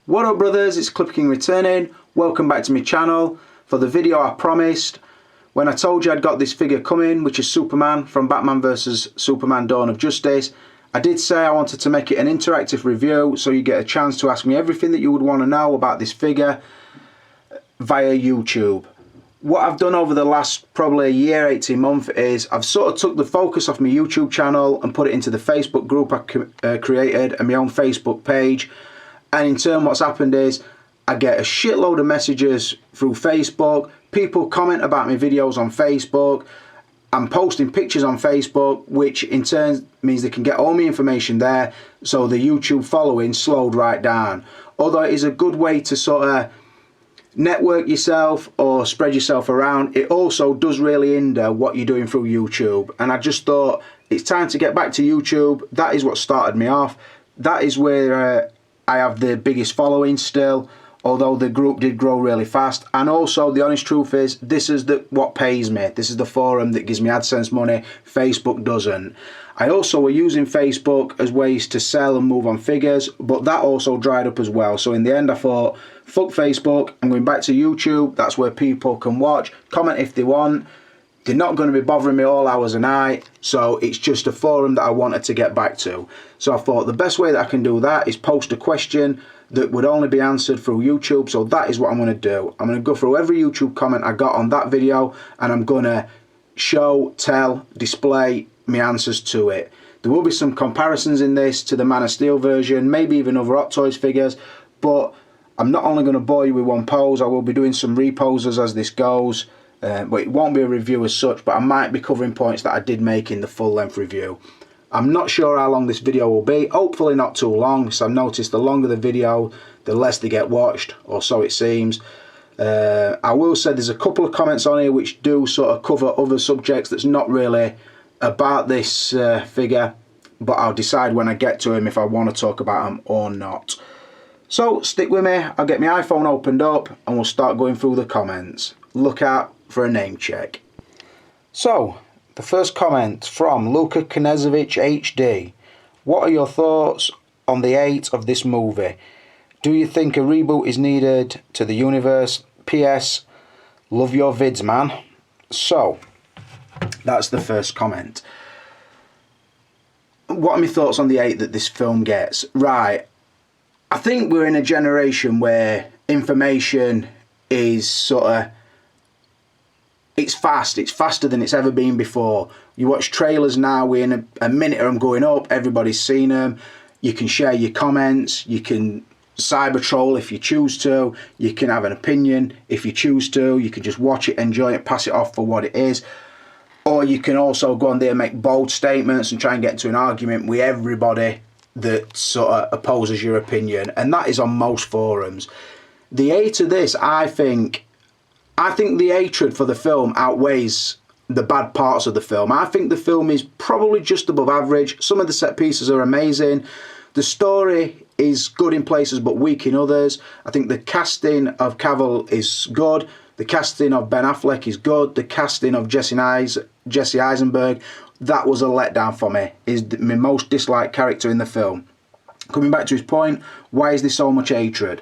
What up brothers, it's Clipper King returning. Welcome back to my channel. For the video I promised, when I told you I'd got this figure coming, which is Superman from Batman vs Superman Dawn of Justice, I did say I wanted to make it an interactive review so you get a chance to ask me everything that you would want to know about this figure via YouTube. What I've done over the last probably a year, 18 months is I've sort of took the focus off my YouTube channel and put it into the Facebook group I created and my own Facebook page. And in turn what's happened is I get a shitload of messages through Facebook, people comment about my videos on Facebook, I'm posting pictures on Facebook, which in turn means they can get all my information there, so the YouTube following slowed right down. Although it is a good way to sort of network yourself or spread yourself around, it also does really hinder what you're doing through YouTube. And I just thought it's time to get back to YouTube. That is what started me off. That is where I have the biggest following still, although the group did grow really fast. And also the honest truth is, this is what pays me. This is the forum that gives me AdSense money. Facebook doesn't. I also were using Facebook as ways to sell and move on figures, but that also dried up as well. So in the end I thought, fuck Facebook, I'm going back to YouTube. That's where people can watch, comment if they want. They're not going to be bothering me all hours a night, so it's just a forum that I wanted to get back to. So I thought the best way that I can do that is post a question that would only be answered through YouTube. So that is what I'm going to do. I'm going to go through every YouTube comment I got on that video and I'm going to show, tell, display my answers to it. There will be some comparisons in this to the Man of Steel version, maybe even other Hot Toys figures, but I'm not only going to bore you with one pose, I will be doing some reposes as this goes. But it won't be a review as such, but I might be covering points that I did make in the full length review. I'm not sure how long this video will be, hopefully not too long, so I've noticed the longer the video, the less they get watched, or so it seems. I will say there's a couple of comments on here which do sort of cover other subjects that's not really about this figure, but I'll decide when I get to them if I want to talk about them or not. So stick with me, I'll get my iPhone opened up and we'll start going through the comments. Look out for a name check. So, the first comment from Luka Knezevich HD. What are your thoughts on the 8 of this movie? Do you think a reboot is needed to the universe? PS, love your vids, man. So, that's the first comment. What are my thoughts on the 8 that this film gets? Right, I think we're in a generation where information is sort of, it's fast, it's faster than it's ever been before. You watch trailers now, we're in a minute of them going up, everybody's seen them. You can share your comments, you can cyber troll if you choose to, you can have an opinion if you choose to, you can just watch it, enjoy it, pass it off for what it is. Or you can also go on there and make bold statements and try and get into an argument with everybody that sort of opposes your opinion. And that is on most forums. The 8 of this, I think the hatred for the film outweighs the bad parts of the film. I think the film is probably just above average. Some of the set pieces are amazing. The story is good in places but weak in others. I think the casting of Cavill is good. The casting of Ben Affleck is good. The casting of Jesse Eisenberg, that was a letdown for me. Is my most disliked character in the film. Coming back to his point, why is there so much hatred?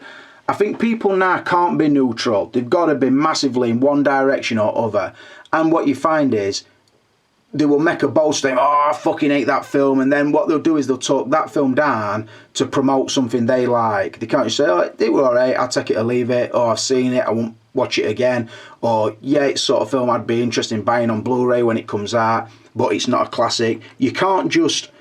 I think people now can't be neutral. They've got to be massively in one direction or other. And what you find is, they will make a bold statement, oh, I fucking hate that film, and then what they'll do is they'll talk that film down to promote something they like. They can't just say, oh, it was alright, I'll take it or leave it, or I've seen it, I won't watch it again, or yeah, it's sort of film I'd be interested in buying on Blu-ray when it comes out, but it's not a classic. You can't just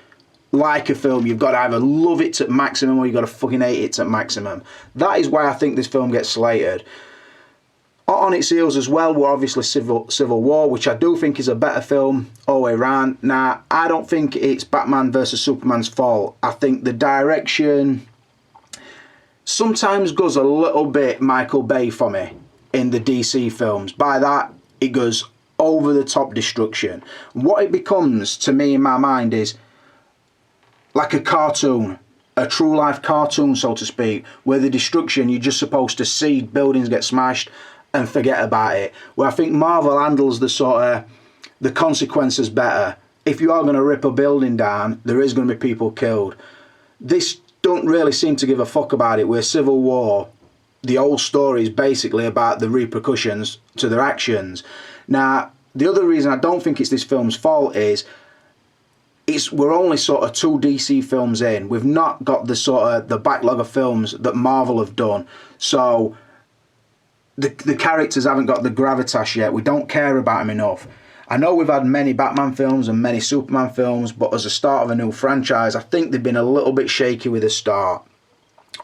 like a film, you've got to either love it to maximum or you've got to fucking hate it to maximum. That is why I think this film gets slated. On its heels as well were obviously Civil War, which I do think is a better film all the way around. Now, I don't think it's Batman versus Superman's fault. I think the direction sometimes goes a little bit Michael Bay for me in the DC films. By that, it goes over the top destruction. What it becomes to me in my mind is like a cartoon, a true life cartoon, so to speak, where the destruction, you're just supposed to see buildings get smashed and forget about it. Where I think Marvel handles the sort of the consequences better. If you are going to rip a building down, there is going to be people killed. This don't really seem to give a fuck about it. Where Civil War, the whole story is basically about the repercussions to their actions. Now, the other reason I don't think it's this film's fault is we're only sort of 2 DC films in. We've not got the sort of the backlog of films that Marvel have done. So the characters haven't got the gravitas yet. We don't care about them enough. I know we've had many Batman films and many Superman films, but as a start of a new franchise, I think they've been a little bit shaky with the start.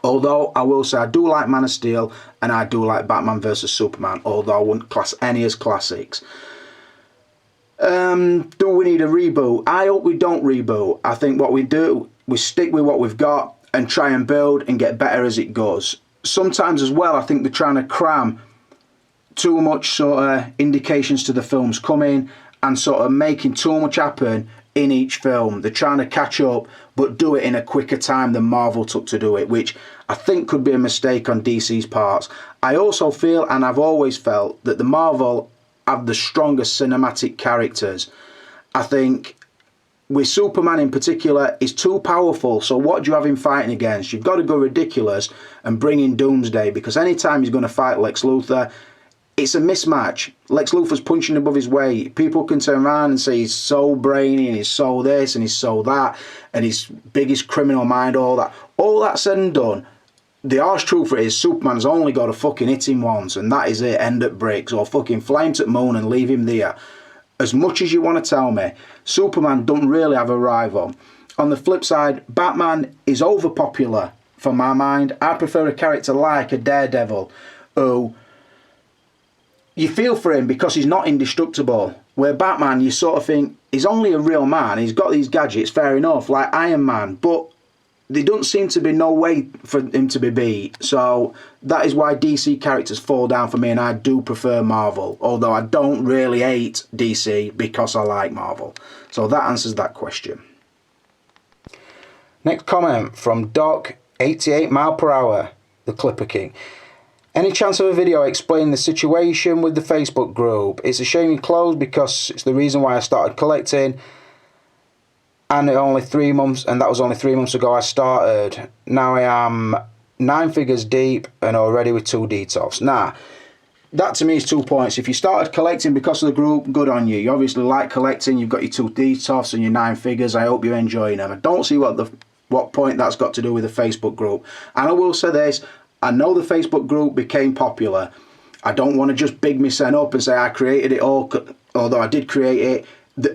Although I will say I do like Man of Steel and I do like Batman vs Superman, although I wouldn't class any as classics. Do we need a reboot? I hope we don't reboot. I think what we do, we stick with what we've got and try and build and get better as it goes. Sometimes as well, I think they're trying to cram too much sort of indications to the films coming and sort of making too much happen in each film. They're trying to catch up but do it in a quicker time than Marvel took to do it, which I think could be a mistake on DC's parts. I also feel, and I've always felt, that the Marvel have the strongest cinematic characters. I think with Superman in particular, he's too powerful, so what do you have him fighting against? You've got to go ridiculous and bring in Doomsday, because anytime he's going to fight Lex Luthor, it's a mismatch. Lex Luthor's punching above his weight. People can turn around and say he's so brainy and he's so this and he's so that and his biggest criminal mind, all that. All that said and done, the harsh truth for it is Superman's only got to fucking hit him once and that is it, end at bricks, or fucking fly him to the moon and leave him there. As much as you want to tell me, Superman don't really have a rival. On the flip side, Batman is overpopular for my mind. I prefer a character like a Daredevil who you feel for him because he's not indestructible. Where Batman, you sort of think, he's only a real man, he's got these gadgets, fair enough, like Iron Man, but there don't seem to be no way for him to be beat. So that is why DC characters fall down for me, and I do prefer Marvel, although I don't really hate DC because I like Marvel. So that answers that question. Next comment from Doc, 88 mile per hour, the Clipper King. Any chance of a video explaining the situation with the Facebook group? It's a shame you closed because it's the reason why I started collecting. And that was only 3 months ago I started. Now I am 9 figures deep and already with 2 detox. Now, that to me is 2 points. If you started collecting because of the group, good on you. You obviously like collecting, you've got your 2 detox and your 9 figures. I hope you're enjoying them. I don't see what point that's got to do with the Facebook group. And I will say this, I know the Facebook group became popular. I don't want to just big myself up and say I created it all, although I did create it.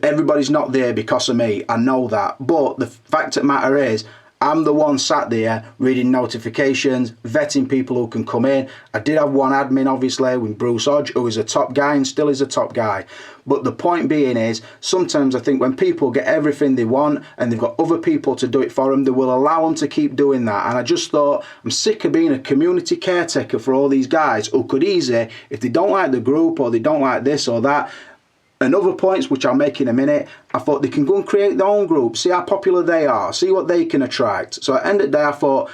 Everybody's not there because of me, I know that. But the fact of the matter is, I'm the one sat there reading notifications, vetting people who can come in. I did have one admin, obviously, with Bruce Hodge, who is a top guy and still is a top guy. But the point being is, sometimes I think when people get everything they want and they've got other people to do it for them, they will allow them to keep doing that. And I just thought, I'm sick of being a community caretaker for all these guys who could easily, if they don't like the group or they don't like this or that, and other points, which I'll make in a minute, I thought they can go and create their own group, see how popular they are, see what they can attract. So at the end of the day, I thought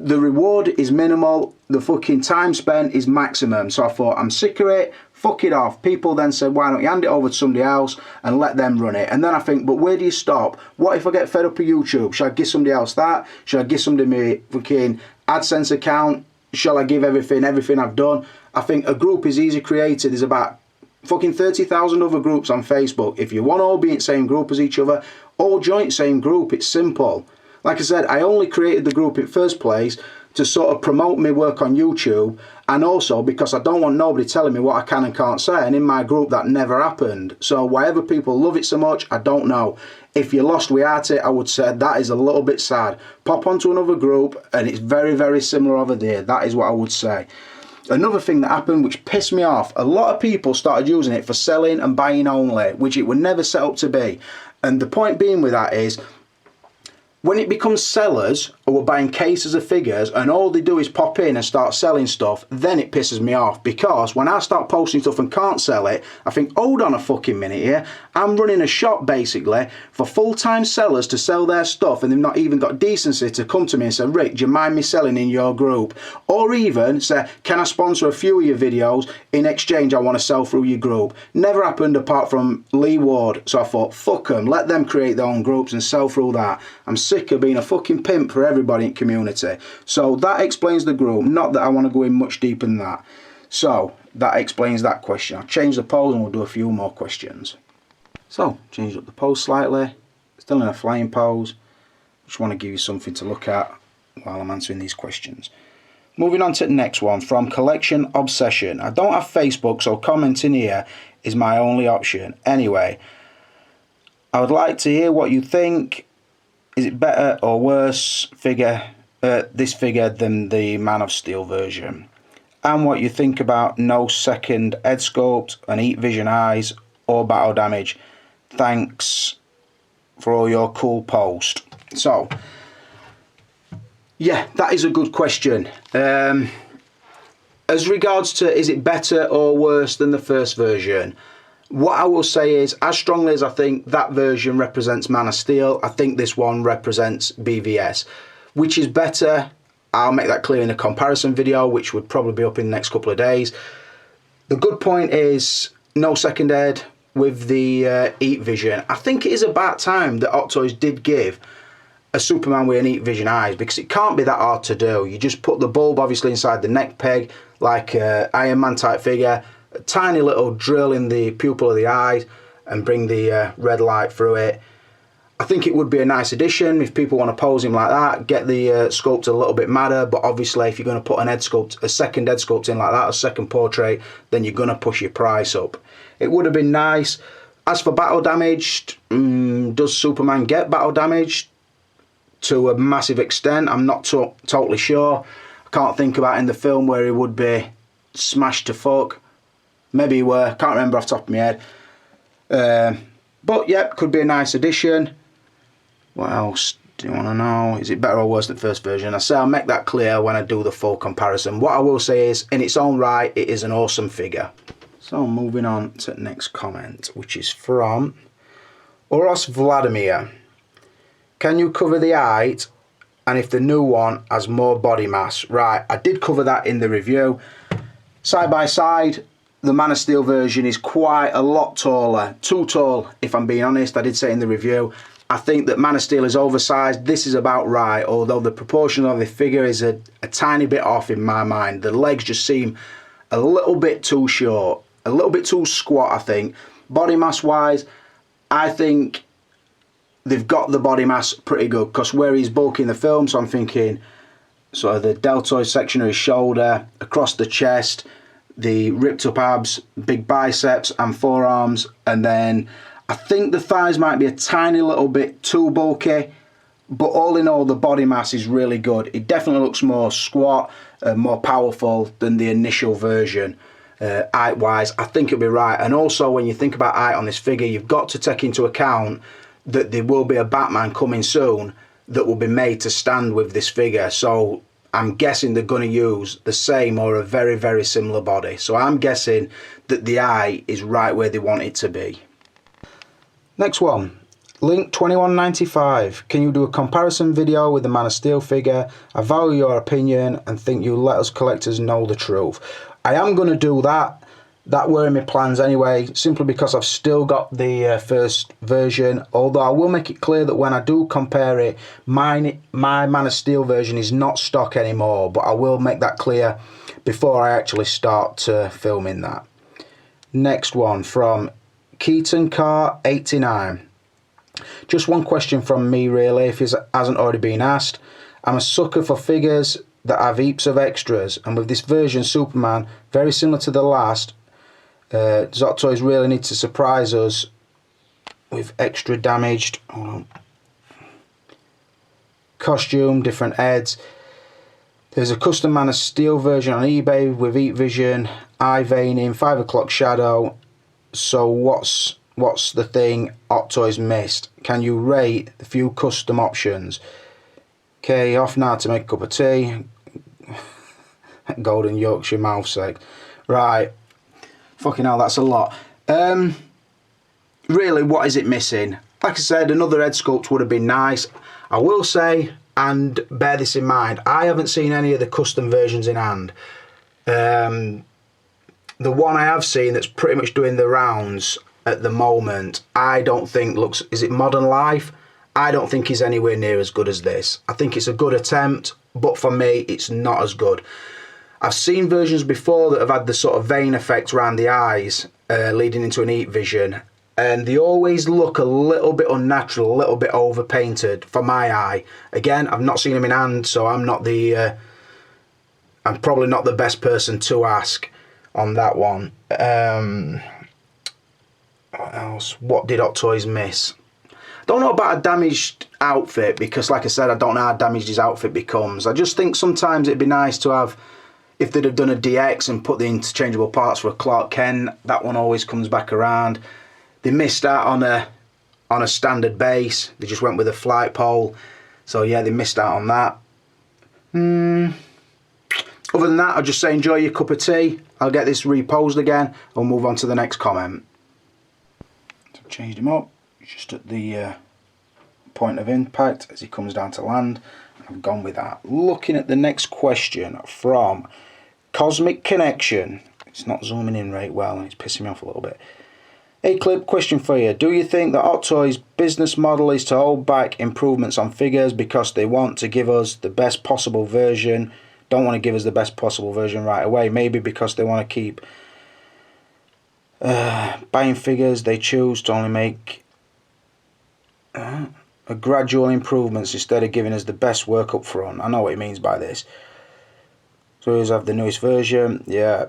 the reward is minimal, the fucking time spent is maximum. So I thought, I'm sick of it, fuck it off. People then said, why don't you hand it over to somebody else and let them run it? And then I think, but where do you stop? What if I get fed up of YouTube? Should I give somebody else that? Should I give somebody my fucking AdSense account? Shall I give everything I've done? I think a group is easy created. There's about fucking 30,000 other groups on Facebook. If you want to all be in the same group as each other, all join the same group. It's simple. Like I said, I only created the group in the first place to sort of promote my work on YouTube, and also because I don't want nobody telling me what I can and can't say, and in my group that never happened. So why ever people love it so much, I don't know. If you're lost without it, I would say that is a little bit sad. Pop onto another group and it's very, very similar over there. That is what I would say. Another thing that happened which pissed me off, a lot of people started using it for selling and buying only, which it would never set up to be. And the point being with that is, when it becomes sellers who are buying cases of figures and all they do is pop in and start selling stuff, then it pisses me off, because when I start posting stuff and can't sell it, I think, hold on a fucking minute here, I'm running a shop basically for full-time sellers to sell their stuff, and they've not even got decency to come to me and say, Rick, do you mind me selling in your group? Or even say, can I sponsor a few of your videos? In exchange, I want to sell through your group. Never happened apart from Lee Ward. So I thought, fuck them, let them create their own groups and sell through that. I'm sick sick of being a fucking pimp for everybody in the community. So that explains the group. Not that I want to go in much deeper than that. So that explains that question. I'll change the pose and we'll do a few more questions. So, change up the pose slightly. Still in a flying pose. Just want to give you something to look at while I'm answering these questions. Moving on to the next one from Collection Obsession. I don't have Facebook, so commenting here is my only option. Anyway, I would like to hear what you think. Is it better or worse this figure than the Man of Steel version? And what you think about no second head sculpt and heat vision eyes or battle damage. Thanks for all your cool post. So, yeah, that is a good question. As regards to is it better or worse than the first version, what I will say is, as strongly as I think that version represents Man of Steel, I think this one represents BvS. Which is better? I'll make that clear in a comparison video, which would probably be up in the next couple of days. The good point is no second head with the heat vision. I think it is about time that Hot Toys did give a Superman with an heat vision eyes, because it can't be that hard to do. You just put the bulb obviously inside the neck peg, like Iron Man type figure, a tiny little drill in the pupil of the eye and bring the red light through it. I think it would be a nice addition if people want to pose him like that, get the sculpt a little bit madder, but obviously if you're going to put a second head sculpt in like that, a second portrait, then you're going to push your price up. It would have been nice. As for battle damage, does Superman get battle damage to a massive extent? I'm not totally sure. I can't think about in the film where he would be smashed to fuck. Maybe he were, can't remember off the top of my head. But yeah, could be a nice addition. What else do you want to know? Is it better or worse than the first version? I say I'll make that clear when I do the full comparison. What I will say is, in its own right, it is an awesome figure. So moving on to the next comment, which is from Oros Vladimir. Can you cover the height and if the new one has more body mass? Right, I did cover that in the review. Side by side, the Man of Steel version is quite a lot taller. Too tall, if I'm being honest. I did say in the review. I think that Man of Steel is oversized. This is about right, although the proportion of the figure is a tiny bit off in my mind. The legs just seem a little bit too short, a little bit too squat, I think. Body mass wise, I think they've got the body mass pretty good, because where he's bulky in the film, so I'm thinking sort of the deltoid section of his shoulder, across the chest, the ripped up abs, big biceps and forearms, and then I think the thighs might be a tiny little bit too bulky, but all in all the body mass is really good. It definitely looks more squat, more powerful than the initial version. Height wise, I think it'll be right. And also when you think about height on this figure, you've got to take into account that there will be a Batman coming soon that will be made to stand with this figure. So I'm guessing they're going to use the same or a very, very similar body. So I'm guessing that the eye is right where they want it to be. Next one, Link 2195. Can you do a comparison video with the Man of Steel figure? I value your opinion and think you let us collectors know the truth. I am going to do that. That were in my plans anyway, simply because I've still got the first version, although I will make it clear that when I do compare it, my Man of Steel version is not stock anymore, but I will make that clear before I actually start filming that. Next one from Keaton Car 89. Just one question from me really, if it hasn't already been asked. I'm a sucker for figures that have heaps of extras, and with this version Superman, very similar to the last, Hot Toys really need to surprise us with extra damaged costume, different heads. There's a custom Man of Steel version on eBay with heat vision, eye veining, 5 o'clock shadow. So what's the thing Hot Toys missed? Can you rate the few custom options? Okay, off now to make a cup of tea. Golden Yorkshire mouth sake. Right. Fucking hell, that's a lot. Really, what is it missing? Like I said, another head sculpt would have been nice. I will say, and bear this in mind, I haven't seen any of the custom versions in hand. The one I have seen that's pretty much doing the rounds at the moment, I don't think looks... Is it Modern Life? I don't think he's anywhere near as good as this. I think it's a good attempt, but for me, it's not as good. I've seen versions before that have had the sort of vein effect around the eyes, leading into an heat vision, and they always look a little bit unnatural, a little bit overpainted for my eye. Again, I've not seen him in hand, so I'm probably not the best person to ask on that one. What else? What did Hot Toys miss? Don't know about a damaged outfit, because like I said, I don't know how damaged his outfit becomes. I just think sometimes it'd be nice to have, if they'd have done a DX and put the interchangeable parts for a Clark Kent, that one always comes back around. They missed out on a standard base. They just went with a flight pole. So yeah, they missed out on that. Other than that, I'll just say enjoy your cup of tea. I'll get this reposed again. I'll move on to the next comment. So I've changed him up, just at the point of impact as he comes down to land. I've gone with that. Looking at the next question from Cosmic Connection. It's not zooming in right well and it's pissing me off a little bit. Hey Clip, question for you. Do you think that Hot Toys' business model is to hold back improvements on figures because they want to give us the best possible version, don't want to give us the best possible version right away? Maybe because they want to keep buying figures, they choose to only make a gradual improvements instead of giving us the best work up front. I know what he means by this. So here's have the newest version. Yeah.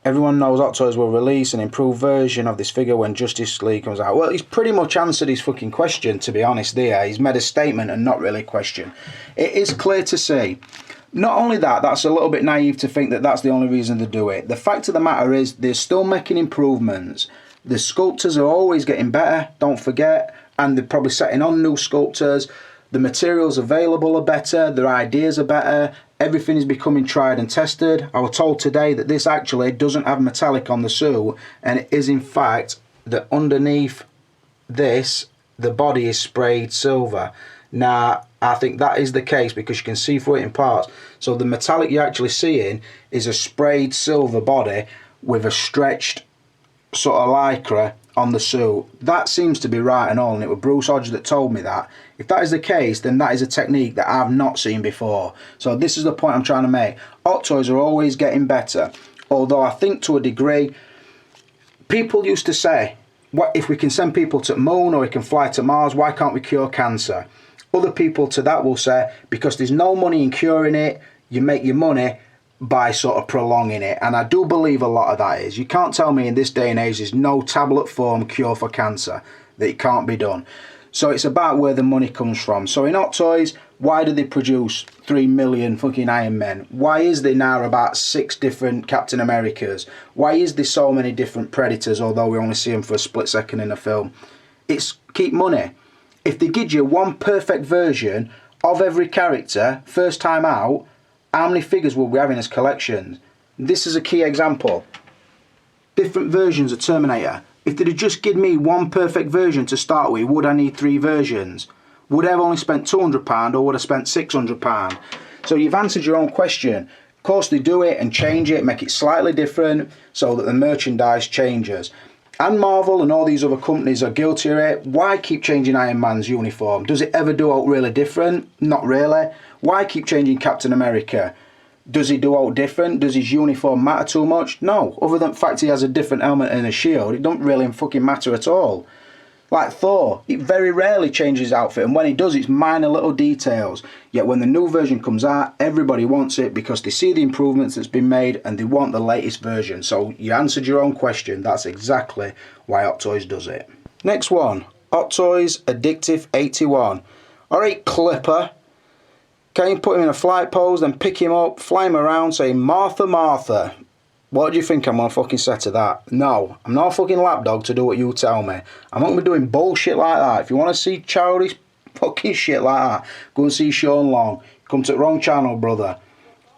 Everyone knows Hot Toys will release an improved version of this figure when Justice League comes out. Well, he's pretty much answered his fucking question, to be honest there. He's made a statement and not really a question. It is clear to see. Not only that, that's a little bit naive to think that that's the only reason to do it. The fact of the matter is they're still making improvements. The sculptors are always getting better, don't forget, and they're probably setting on new sculptors. The materials available are better, their ideas are better, everything is becoming tried and tested. I was told today that this actually doesn't have metallic on the suit, and it is in fact that underneath this, the body is sprayed silver. Now, I think that is the case because you can see through it in parts. So the metallic you're actually seeing is a sprayed silver body with a stretched sort of lycra on the suit. That seems to be right and all, and it was Bruce Hodge that told me that. If that is the case, then that is a technique that I've not seen before. So this is the point I'm trying to make. Hot Toys are always getting better, although I think to a degree, people used to say, what if we can send people to the moon or we can fly to Mars, why can't we cure cancer? Other people to that will say, because there's no money in curing it, you make your money by sort of prolonging it. And I do believe a lot of that is. You can't tell me in this day and age there's no tablet form cure for cancer, that it can't be done. So it's about where the money comes from. So in Hot Toys, why do they produce 3 million fucking Iron Men? Why is there now about 6 different Captain Americas? Why is there so many different Predators, although we only see them for a split second in a film? It's keep money. If they give you one perfect version of every character, first time out, how many figures will we have in as collections? This is a key example. Different versions of Terminator. If they'd have just given me one perfect version to start with, would I need 3 versions? Would I have only spent £200 or would I spent £600? So you've answered your own question. Of course they do it and change it, make it slightly different so that the merchandise changes. And Marvel and all these other companies are guilty of it. Why keep changing Iron Man's uniform? Does it ever do out really different? Not really. Why keep changing Captain America? Does he do out different? Does his uniform matter too much? No. Other than the fact he has a different helmet and a shield, it don't really fucking matter at all. Like Thor, he very rarely changes his outfit, and when he does, it's minor little details. Yet when the new version comes out, everybody wants it because they see the improvements that's been made and they want the latest version. So you answered your own question. That's exactly why Hot Toys does it. Next one, Hot Toys Addictive 81. Alright, Clipper. Can you put him in a flight pose, then pick him up, fly him around, saying Martha, Martha? What do you think I'm going to fucking say to that? No, I'm not a fucking lapdog to do what you tell me. I'm not going to be doing bullshit like that. If you want to see childish fucking shit like that, go and see Sean Long. Come to the wrong channel, brother.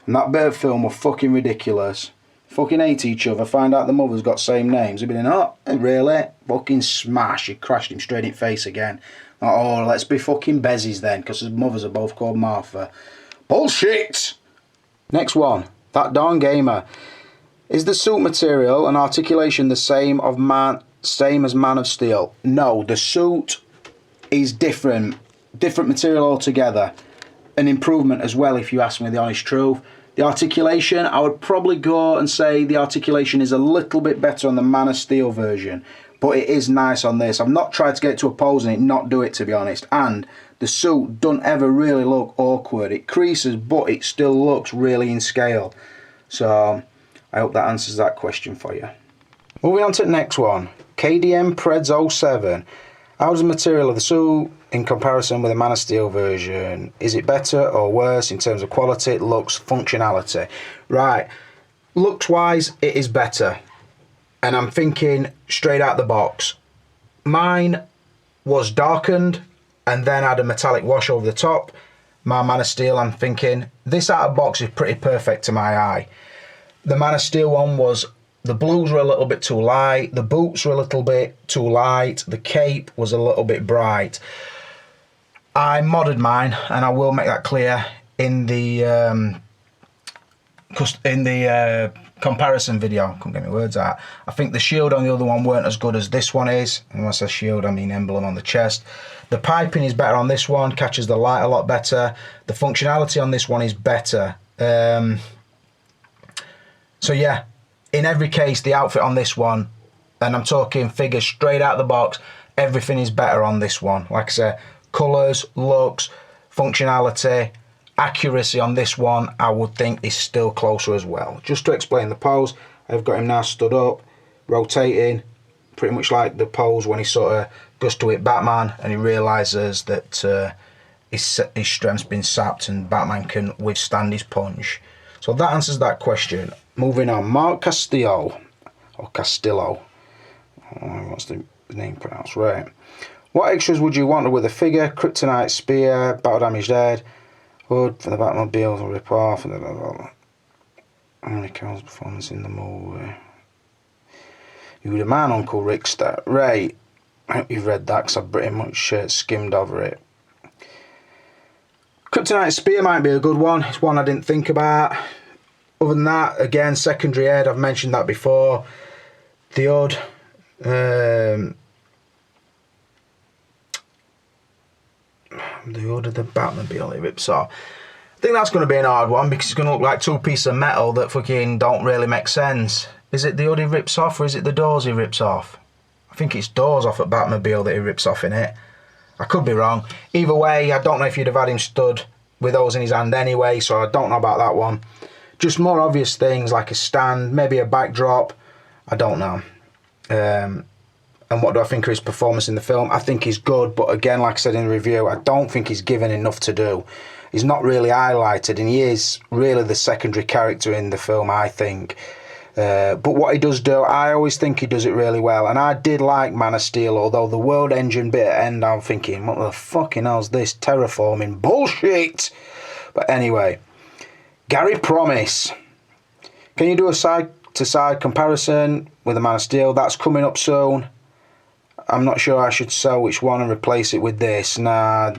And that bird film was fucking ridiculous. Fucking hate each other, find out the mother's got same names. They've been in, oh, really? Fucking smash. He crashed him straight in the face again. Oh, let's be fucking bezies then, because his mothers are both called Martha. Bullshit! Next one, That Darn Gamer. Is the suit material and articulation the same as Man of Steel? No, the suit is different material altogether. An improvement as well, if you ask me the honest truth. The articulation, I would probably go and say the articulation is a little bit better on the Man of Steel version, but it is nice on this. I've not tried to get it to a pose and it not do it, to be honest. And the suit don't ever really look awkward. It creases, but it still looks really in scale. So I hope that answers that question for you. Moving on to the next one. KDM Preds 07. How's the material of the suit in comparison with the Man of Steel version? Is it better or worse in terms of quality, looks, functionality? Right, looks wise, it is better. And I'm thinking straight out the box. Mine was darkened and then had a metallic wash over the top. My Man of Steel, I'm thinking, this out of box is pretty perfect to my eye. The Man of Steel one was, the blues were a little bit too light, the boots were a little bit too light, the cape was a little bit bright. I modded mine, and I will make that clear in the comparison video. Couldn't get my words out. I think the shield on the other one weren't as good as this one is. And when I say shield, I mean emblem on the chest. The piping is better on this one, catches the light a lot better. The functionality on this one is better. So yeah, in every case, the outfit on this one, and I'm talking figures straight out the box, everything is better on this one. Like I say, colours, looks, functionality, accuracy on this one, I would think is still closer as well. Just to explain the pose, I've got him now stood up, rotating, pretty much like the pose when he sort of goes to hit Batman and he realises that his strength's been sapped and Batman can withstand his punch. So that answers that question. Moving on, Mark Castillo, or Castillo, what's the name pronounced? Right. What extras would you want with a figure? Kryptonite spear, battle damaged head, hood for the Batmobile to rip off, and how many Carol's performance in the movie? You the man, Uncle Rickster. Right. I hope you've read that because I've pretty much skimmed over it. Kryptonite spear might be a good one. It's one I didn't think about. Other than that, again, secondary head, I've mentioned that before. The hood. The hood of the Batmobile it rips off. I think that's going to be an hard one because it's going to look like two pieces of metal that fucking don't really make sense. Is it the hood he rips off or is it the doors he rips off? I think it's doors off at Batmobile that he rips off in it. I could be wrong. Either way, I don't know if you'd have had him stood with those in his hand anyway, so I don't know about that one. Just more obvious things like a stand, maybe a backdrop. I don't know. And what do I think of his performance in the film? I think he's good, but again, like I said in the review, I don't think he's given enough to do. He's not really highlighted, and he is really the secondary character in the film, I think. But what he does do, I always think he does it really well. And I did like Man of Steel, although the world engine bit at end, I'm thinking, what the fucking hell's this terraforming bullshit? But anyway, Gary Promise. Can you do a side-to-side comparison with the Man of Steel? That's coming up soon. I'm not sure I should sell which one and replace it with this. Nah,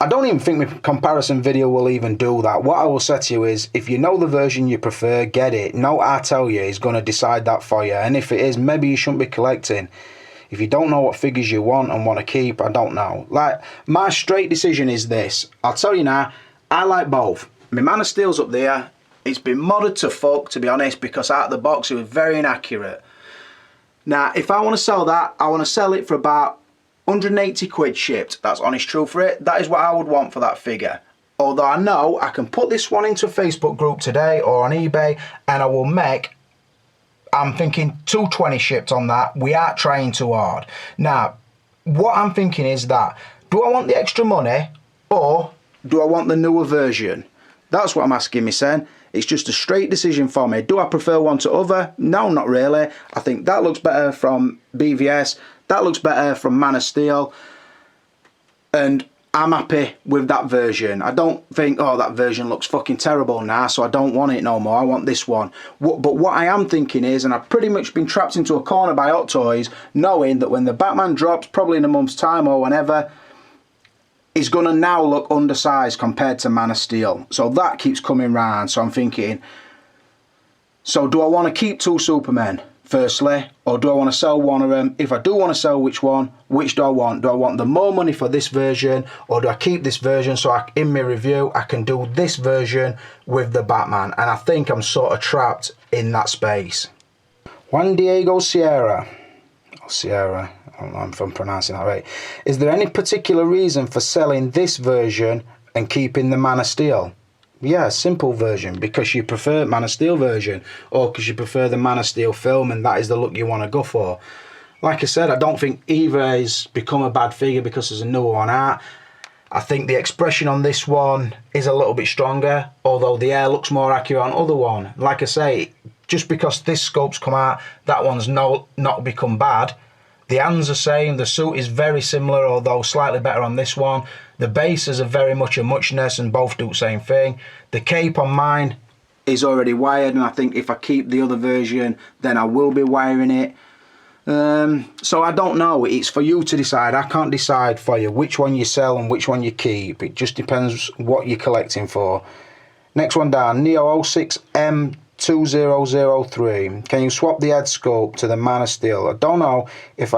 I don't even think my comparison video will even do that. What I will say to you is, if you know the version you prefer, get it. No, I tell you, is going to decide that for you. And if it is, maybe you shouldn't be collecting. If you don't know what figures you want and want to keep, I don't know. Like, my straight decision is this. I'll tell you now, I like both. My Man of Steel's up there. It's been modded to fuck, to be honest, because out of the box it was very inaccurate. Now, if I want to sell that, I want to sell it for about 180 quid shipped. That's honest truth for it. That is what I would want for that figure. Although I know I can put this one into a Facebook group today or on eBay and I will make, I'm thinking 220 shipped on that. We aren't trying too hard. Now, what I'm thinking is that, do I want the extra money or do I want the newer version? That's what I'm asking me, son. It's just a straight decision for me. Do I prefer one to other? No, not really. I think that looks better from BvS. That looks better from Man of Steel. And I'm happy with that version. I don't think, oh, that version looks fucking terrible now, so I don't want it no more. I want this one. But what I am thinking is, and I've pretty much been trapped into a corner by Hot Toys, knowing that when the Batman drops, probably in a month's time or whenever, is going to now look undersized compared to Man of Steel. So that keeps coming round. So I'm thinking, so do I want to keep two Supermen firstly, or do I want to sell one of them? If I do want to sell which one, which do I want? Do I want the more money for this version, or do I keep this version so in my review I can do this version with the Batman? And I think I'm sort of trapped in that space. Juan Diego Sierra, I don't know if I'm pronouncing that right. Is there any particular reason for selling this version and keeping the Man of Steel? Yeah, simple version, because you prefer Man of Steel version, or because you prefer the Man of Steel film and that is the look you want to go for. Like I said, I don't think either has become a bad figure because there's a newer one out. I think the expression on this one is a little bit stronger, although the hair looks more accurate on other one. Like I say, just because this sculpt's come out, that one's not become bad. The hands are the same, the suit is very similar, although slightly better on this one. The bases are very much a muchness and both do the same thing. The cape on mine is already wired, and I think if I keep the other version, then I will be wiring it. So I don't know, it's for you to decide. I can't decide for you which one you sell and which one you keep. It just depends what you're collecting for. Next one down, Neo 06M2003. Can you swap the head sculpt to the Man of Steel? I don't know if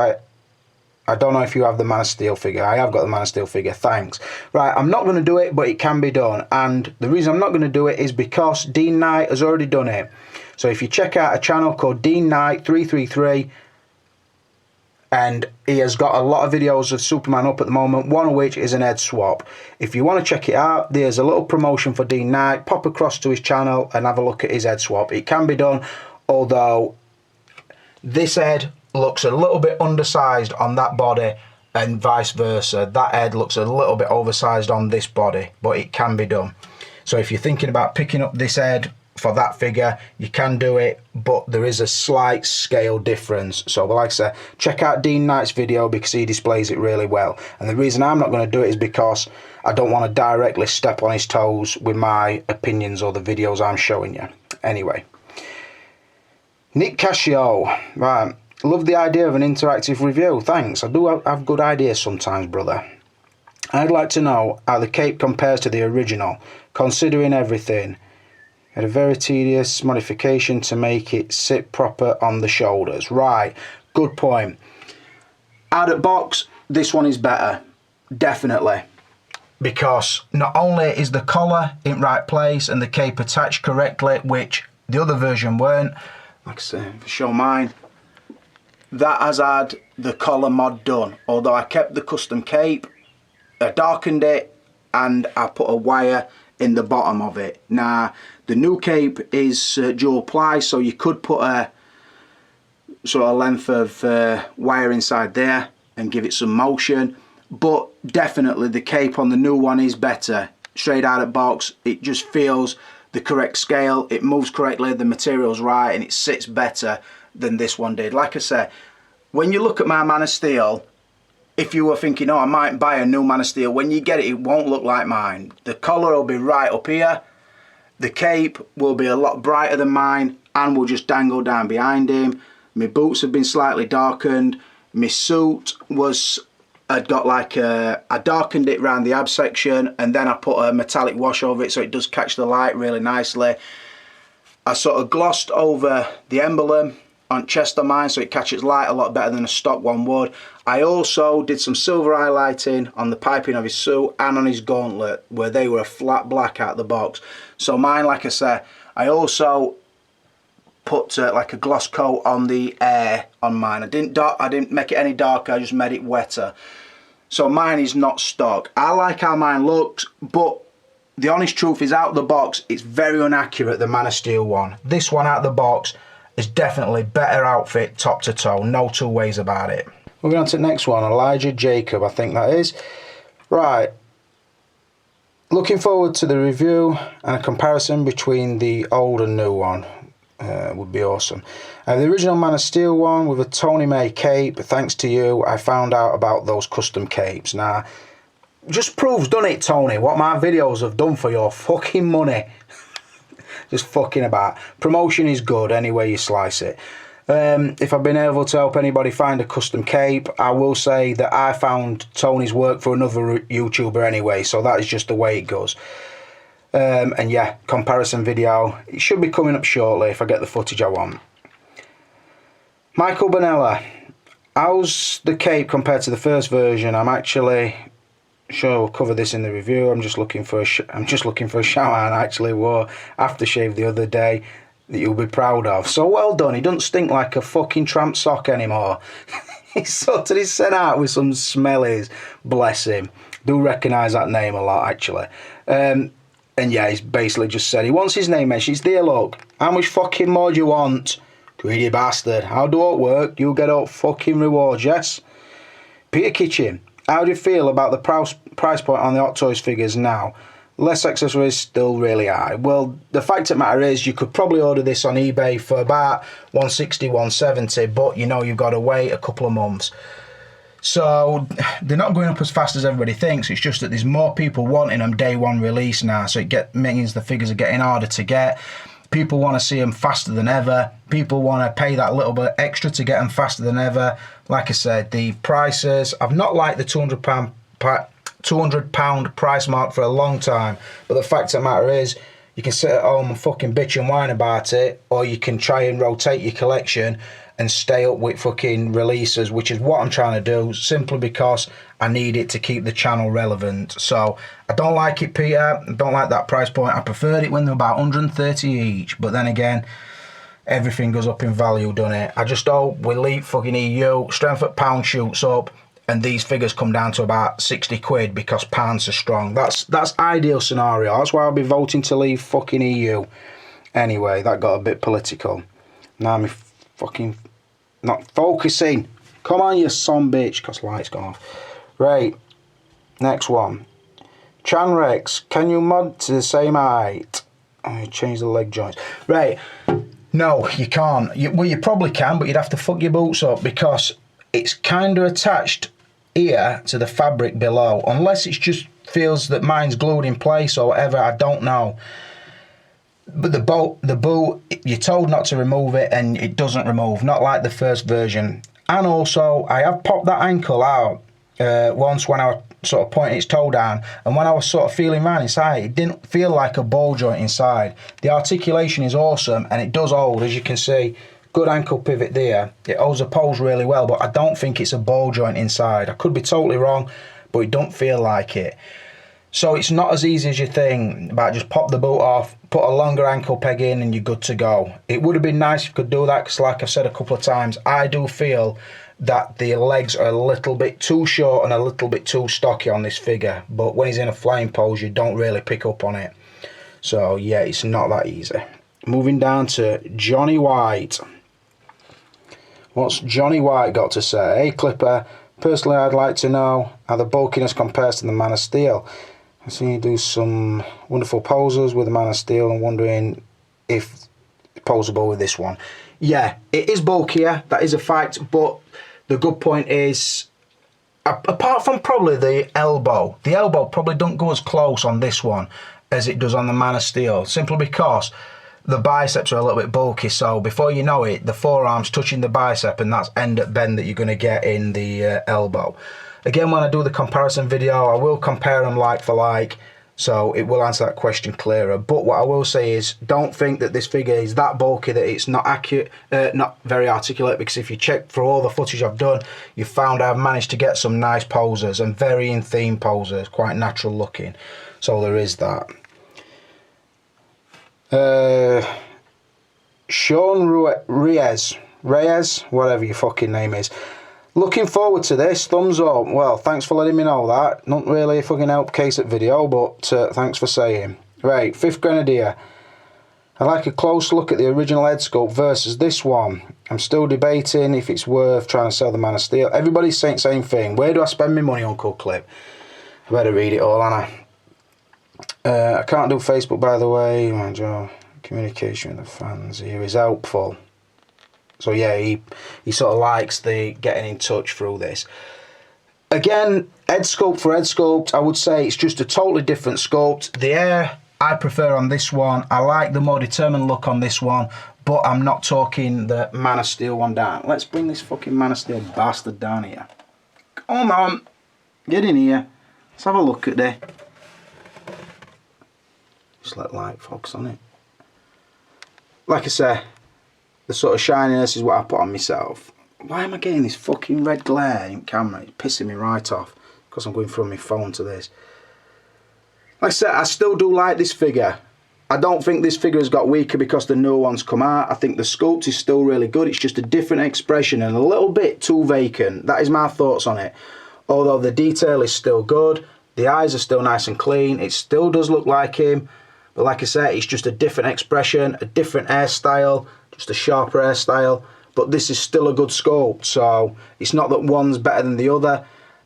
you have the Man of Steel figure. I have got the Man of Steel figure, thanks. Right, I'm not going to do it, but it can be done. And the reason I'm not going to do it is because Dean Knight has already done it. So if you check out a channel called Dean Knight 333, and he has got a lot of videos of Superman up at the moment, one of which is an head swap. If you want to check it out, there's a little promotion for Dean Knight. Pop across to his channel and have a look at his head swap. It can be done, although this head looks a little bit undersized on that body and vice versa. That head looks a little bit oversized on this body, but it can be done. So if you're thinking about picking up this head for that figure, you can do it, but there is a slight scale difference. So like I said, check out Dean Knight's video because he displays it really well. And the reason I'm not going to do it is because I don't want to directly step on his toes with my opinions or the videos I'm showing you. Anyway, Nick Cascio, right, love the idea of an interactive review, thanks. I do have good ideas sometimes, brother. I'd like to know how the cape compares to the original, considering everything. Had a very tedious modification to make it sit proper on the shoulders. Right, good point. Out of box, this one is better, definitely. Because not only is the collar in right place and the cape attached correctly, which the other version weren't. Like I say, for show mine, that has had the collar mod done. Although I kept the custom cape, I darkened it, and I put a wire in the bottom of it. Now, the new cape is dual ply, so you could put a sort of length of wire inside there and give it some motion, but definitely the cape on the new one is better. Straight out of box, it just feels the correct scale, it moves correctly, the material's right, and it sits better than this one did. Like I said, when you look at my Man of Steel, if you were thinking, oh, I might buy a new Man of Steel, when you get it, it won't look like mine. The collar will be right up here. The cape will be a lot brighter than mine and will just dangle down behind him. My boots have been slightly darkened. My suit had got like I darkened it around the ab section, and then I put a metallic wash over it so it does catch the light really nicely. I sort of glossed over the emblem on chest of mine so it catches light a lot better than a stock one would. I also did some silver highlighting on the piping of his suit and on his gauntlet where they were a flat black out the box. So mine, like I said, I also put like a gloss coat on the air on mine. I didn't make it any darker, I just made it wetter. So mine is not stock. I like how mine looks, but the honest truth is, out the box, it's very inaccurate, the Man of Steel one. This one out the box is definitely better outfit top to toe, no two ways about it. Moving on to the next one, Elijah Jacob, I think that is. Right, looking forward to the review and a comparison between the old and new one. Would be awesome. The original Man of Steel one with a Tony May cape, thanks to you, I found out about those custom capes. Now, just proves, doesn't it, Tony, what my videos have done for your fucking money. Just fucking about. Promotion is good any way you slice it. If I've been able to help anybody find a custom cape, I will say that I found Tony's work for another YouTuber anyway, so that is just the way it goes. And yeah, comparison video, it should be coming up shortly if I get the footage I want. Michael Bonella. How's the cape compared to the first version? I'm actually sure we'll cover this in the review. I'm just looking for a shout out. I actually wore aftershave the other day that you'll be proud of. So well done. He doesn't stink like a fucking tramp sock anymore. He's sent out with some smellies. Bless him. Do recognise that name a lot actually. And yeah, he's basically just said he wants his name mentioned. It's there, look. How much fucking more do you want? Greedy bastard. How do it work? You get up fucking rewards, yes? Peter Kitchen. How do you feel about the price point on the Hot Toys figures now? Less accessories, still really high. Well, the fact of the matter is you could probably order this on eBay for about 160, 170, but you know you've got to wait a couple of months. So they're not going up as fast as everybody thinks. It's just that there's more people wanting them day one release now, so it means the figures are getting harder to get. People want to see them faster than ever. People want to pay that little bit extra to get them faster than ever. Like I said, the prices, I've not liked the £200 price mark for a long time, but the fact of the matter is you can sit at home and fucking bitch and whine about it, or you can try and rotate your collection and stay up with fucking releases, which is what I'm trying to do, simply because I need it to keep the channel relevant. So I don't like it, Peter. I don't like that price point. I preferred it when they're about 130 each, but then again, everything goes up in value, doesn't it? I just hope we leave fucking EU, strength at pound shoots up, and these figures come down to about 60 quid because pounds are strong. That's ideal scenario. That's why I'll be voting to leave fucking EU. Anyway, that got a bit political. Now I'm fucking not focusing. Come on, you son bitch, because light's gone off. Right, next one. Chan Rex, can you mod to the same height? Oh, change the leg joints. Right, no, you can't. Well, you probably can, but you'd have to fuck your boots up because it's kind of attached here to the fabric below. Unless it just feels that mine's glued in place or whatever, I don't know. But the boot, you're told not to remove it and it doesn't remove, not like the first version. And also, I have popped that ankle out once when I was sort of pointing its toe down, and when I was sort of feeling around inside, it didn't feel like a ball joint inside. The articulation is awesome and it does hold, as you can see. Good ankle pivot there. It holds the poles really well, but I don't think it's a ball joint inside. I could be totally wrong, but it don't feel like it. So it's not as easy as you think about just pop the boot off, put a longer ankle peg in and you're good to go. It would have been nice if you could do that because like I've said a couple of times, I do feel that the legs are a little bit too short and a little bit too stocky on this figure. But when he's in a flying pose, you don't really pick up on it. So yeah, it's not that easy. Moving down to Johnny White. What's Johnny White got to say? Hey Clipper, personally I'd like to know how the bulkiness compares to the Man of Steel. I've seen you do some wonderful poses with the Man of Steel and wondering if it's posable with this one. Yeah, it is bulkier, that is a fact, but the good point is, apart from probably the elbow probably don't go as close on this one as it does on the Man of Steel, simply because the biceps are a little bit bulky, so before you know it, the forearm's touching the bicep and that's end at bend that you're going to get in the elbow. Again, when I do the comparison video, I will compare them like for like, so it will answer that question clearer. But what I will say is, don't think that this figure is that bulky that it's not accurate, not very articulate, because if you check for all the footage I've done, you found I've managed to get some nice poses and very in theme poses, quite natural looking. So there is that. Sean Reyes, whatever your fucking name is. Looking forward to this, thumbs up. Well, thanks for letting me know that. Not really a fucking help case at video, but thanks for saying. Right, 5th Grenadier. I like a close look at the original head sculpt versus this one. I'm still debating if it's worth trying to sell the Man of Steel. Everybody's saying the same thing. Where do I spend my money, Uncle Clip? I better read it all, Anna. I can't do Facebook, by the way. My job, communication with the fans here is helpful. So yeah, he sort of likes the getting in touch through this. Again, head sculpt for head sculpt, I would say it's just a totally different sculpt. The hair I prefer on this one. I like the more determined look on this one, but I'm not talking the Man of Steel one down. Let's bring this fucking Man of Steel bastard down here. Come on, get in here. Let's have a look at it. Just let light focus on it. Like I say, the sort of shininess is what I put on myself. Why am I getting this fucking red glare in camera? It's pissing me right off because I'm going from my phone to this. Like I said, I still do like this figure. I don't think this figure has got weaker because the new one's come out. I think the sculpt is still really good. It's just a different expression and a little bit too vacant. That is my thoughts on it. Although the detail is still good. The eyes are still nice and clean. It still does look like him. But like I said, it's just a different expression, a different hairstyle, just a sharper hairstyle. But this is still a good sculpt. So it's not that one's better than the other.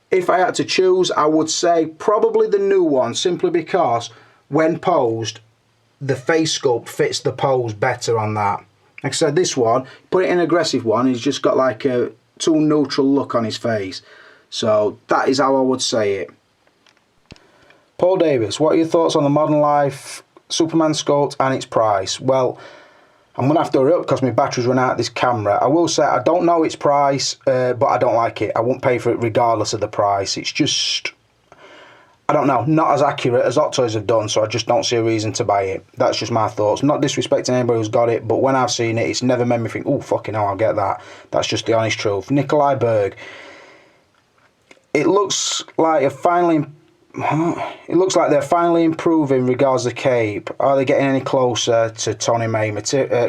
If I had to choose, I would say probably the new one, simply because when posed, the face sculpt fits the pose better on that. Like I said, this one, put it in aggressive one, he's just got like a too neutral look on his face. So that is how I would say it. Paul Davis, what are your thoughts on the modern life Superman sculpt and its price? Well, I'm going to have to hurry up because my battery's run out of this camera. I will say I don't know its price, but I don't like it. I won't pay for it regardless of the price. It's just, I don't know, not as accurate as Hot Toys have done, so I just don't see a reason to buy it. That's just my thoughts. Not disrespecting anybody who's got it, but when I've seen it, it's never made me think, oh, fucking hell, I'll get that. That's just the honest truth. Nikolai Berg. It looks like they're finally improving regards to cape. Are they getting any closer to Tony May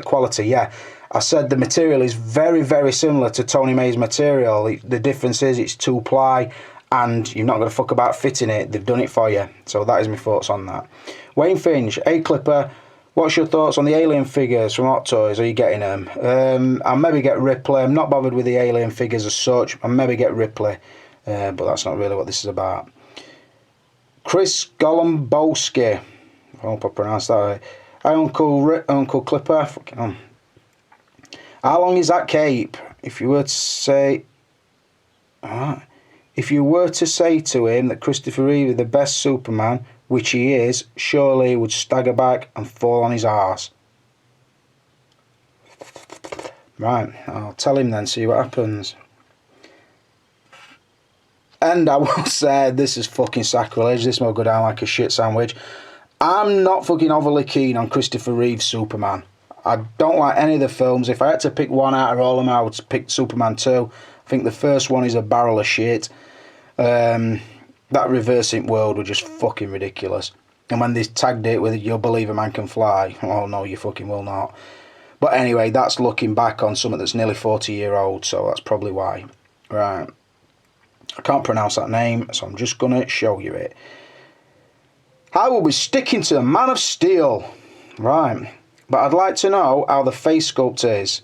quality? Yeah, I said the material is very, very similar to Tony May's material. The difference is it's 2-ply and you're not going to fuck about fitting it. They've done it for you. So that is my thoughts on that. Wayne Finch, A-Clipper, what's your thoughts on the alien figures from Hot Toys? Are you getting them? I'll maybe get Ripley. I'm not bothered with the alien figures as such. I'll maybe get Ripley, but that's not really what this is about. Chris Golombowski, I hope I pronounced that right. Hi Uncle Clipper. How long is that cape? If you were to say to him that Christopher Reeve is the best Superman, which he is, surely he would stagger back and fall on his arse. Right, I'll tell him then, see what happens. And I will say, this is fucking sacrilege. This will go down like a shit sandwich. I'm not fucking overly keen on Christopher Reeve's Superman. I don't like any of the films. If I had to pick one out of all of them, I would pick Superman 2. I think the first one is a barrel of shit. That reversing world was just fucking ridiculous. And when they tagged it with "You'll believe a man can fly," oh no, you fucking will not. But anyway, that's looking back on something that's nearly 40-year-old, so that's probably why. Right. I can't pronounce that name, so I'm just going to show you it. I will be sticking to the Man of Steel. Right. But I'd like to know how the face sculpt is.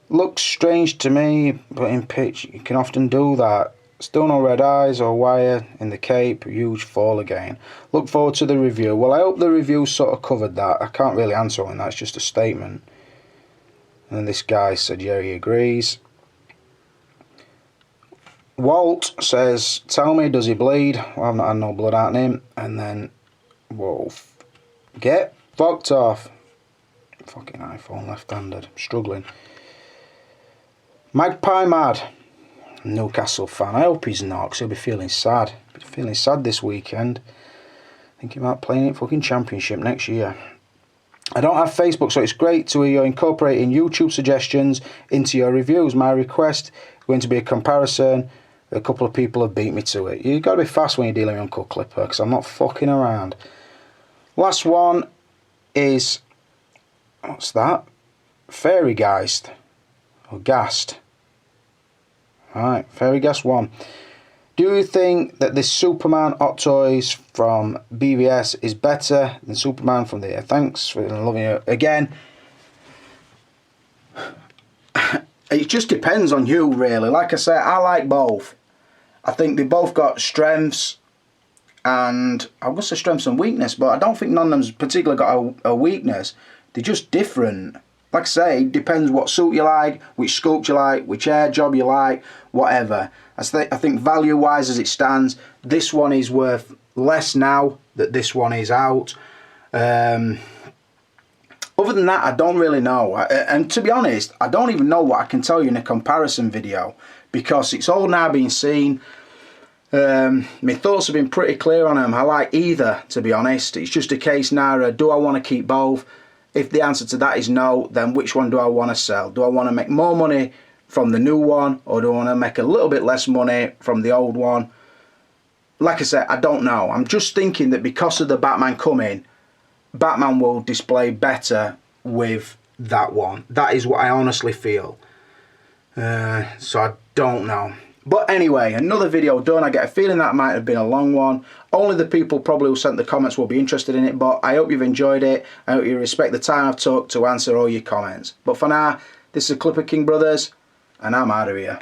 Looks strange to me, but in pitch you can often do that. Still no red eyes or wire in the cape. Huge fall again. Look forward to the review. Well, I hope the review sort of covered that. I can't really answer on that. It's just a statement. And then this guy said, yeah, he agrees. Walt says, tell me, does he bleed? Well, I've not had no blood out in him. And then, whoa, get fucked off. Fucking iPhone left-handed. Struggling. Magpie Mad. Newcastle fan. I hope he's not, because he'll be feeling sad. He'll be feeling sad this weekend. Thinking about playing it fucking championship next year. I don't have Facebook, so it's great to hear you're incorporating YouTube suggestions into your reviews. My request is going to be a comparison. A couple of people have beat me to it. You've got to be fast when you're dealing with Uncle Clipper, because I'm not fucking around. Last one is, what's that? Fairy Geist. Or Gast. Alright, Fairy Geist 1. Do you think that this Superman Hot Toys from BvS is better than Superman from there? Thanks for loving it. Again, it just depends on you, really. Like I say, I like both. I think they both got strengths, and I would say strengths and weakness, but I don't think none of them's particularly got a weakness. They're just different. Like I say, it depends what suit you like, which sculpt you like, which hair job you like, whatever. I think value-wise as it stands, this one is worth less now that this one is out. Other than that, I don't really know. And to be honest, I don't even know what I can tell you in a comparison video, because it's all now being seen. My thoughts have been pretty clear on them. I like either, to be honest. It's just a case now, do I want to keep both? If the answer to that is no, then which one do I want to sell? Do I want to make more money from the new one, or do I want to make a little bit less money from the old one? Like I said, I don't know. I'm just thinking that because of the Batman coming, Batman will display better with that one. That is what I honestly feel. So I don't know. But anyway, another video done. I get a feeling that might have been a long one. Only the people probably who sent the comments will be interested in it, but I hope you've enjoyed it. I hope you respect the time I've took to answer all your comments. But for now, this is Clipper King Brothers, and I'm out of here.